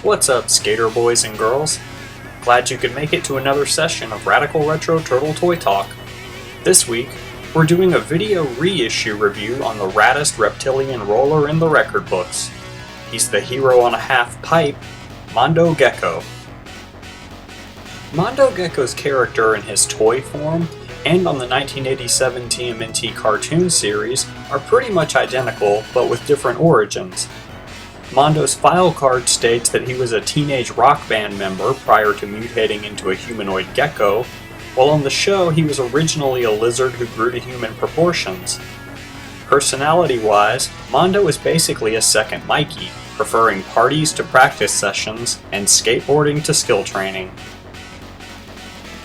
What's up, skater boys and girls? Glad you could make it to another session of Radical Retro Turtle Toy Talk. This week, we're doing a video reissue review on the raddest reptilian roller in the record books. He's the hero on a half pipe, Mondo Gecko. Mondo Gecko's character in his toy form and on the 1987 TMNT cartoon series are pretty much identical, but with different origins. Mondo's file card states that he was a teenage rock band member prior to mutating into a humanoid gecko, while on the show he was originally a lizard who grew to human proportions. Personality-wise, Mondo is basically a second Mikey, preferring parties to practice sessions and skateboarding to skill training.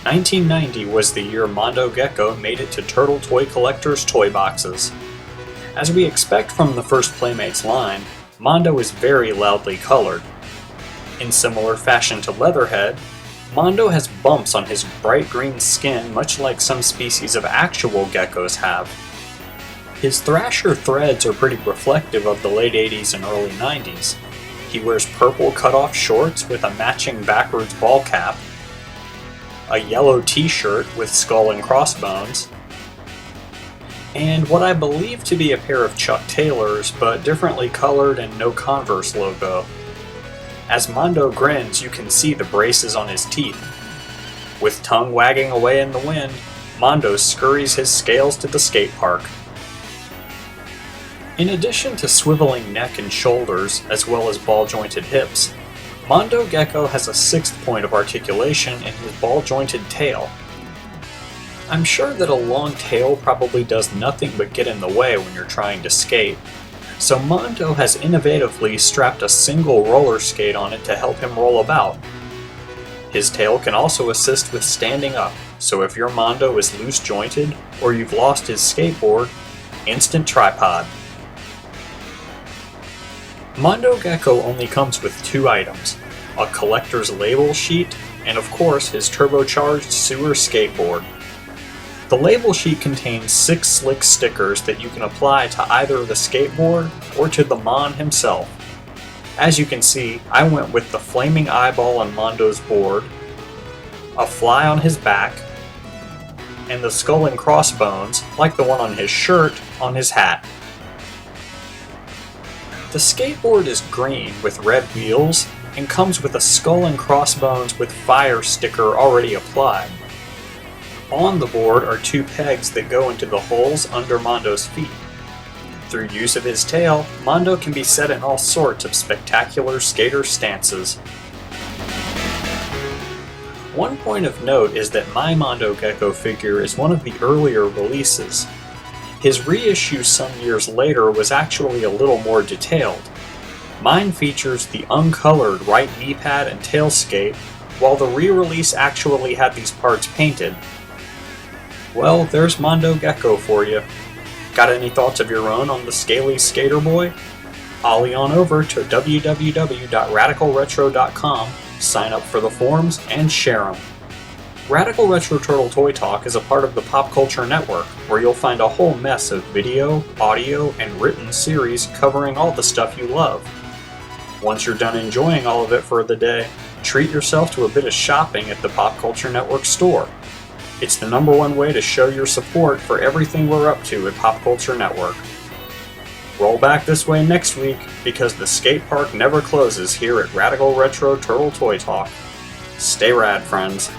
1990 was the year Mondo Gecko made it to Turtle Toy Collector's toy boxes. As we expect from the first Playmates line, Mondo is very loudly colored. In similar fashion to Leatherhead, Mondo has bumps on his bright green skin much like some species of actual geckos have. His Thrasher threads are pretty reflective of the late 80s and early 90s. He wears purple cut-off shorts with a matching backwards ball cap, a yellow t-shirt with skull and crossbones, and what I believe to be a pair of Chuck Taylors, but differently colored and no Converse logo. As Mondo grins, you can see the braces on his teeth. With tongue wagging away in the wind, Mondo scurries his scales to the skate park. In addition to swiveling neck and shoulders, as well as ball-jointed hips, Mondo Gecko has a sixth point of articulation in his ball-jointed tail. I'm sure that a long tail probably does nothing but get in the way when you're trying to skate, so Mondo has innovatively strapped a single roller skate on it to help him roll about. His tail can also assist with standing up, so if your Mondo is loose-jointed or you've lost his skateboard, instant tripod. Mondo Gecko only comes with two items, a collector's label sheet, and of course his turbocharged sewer skateboard. The label sheet contains 6 slick stickers that you can apply to either the skateboard or to the Mon himself. As you can see, I went with the flaming eyeball on Mondo's board, a fly on his back, and the skull and crossbones, like the one on his shirt, on his hat. The skateboard is green with red wheels and comes with a skull and crossbones with fire sticker already applied. On the board are 2 pegs that go into the holes under Mondo's feet. Through use of his tail, Mondo can be set in all sorts of spectacular skater stances. One point of note is that my Mondo Gecko figure is one of the earlier releases. His reissue some years later was actually a little more detailed. Mine features the uncolored right knee pad and tail skate, while the re-release actually had these parts painted. Well, there's Mondo Gecko for you. Got any thoughts of your own on the scaly skater boy? Ollie on over to www.radicalretro.com, sign up for the forums, and share them. Radical Retro Turtle Toy Talk is a part of the Pop Culture Network, where you'll find a whole mess of video, audio, and written series covering all the stuff you love. Once you're done enjoying all of it for the day, treat yourself to a bit of shopping at the Pop Culture Network store. It's the #1 way to show your support for everything we're up to at Pop Culture Network. Roll back this way next week, because the skate park never closes here at Radical Retro Turtle Toy Talk. Stay rad, friends.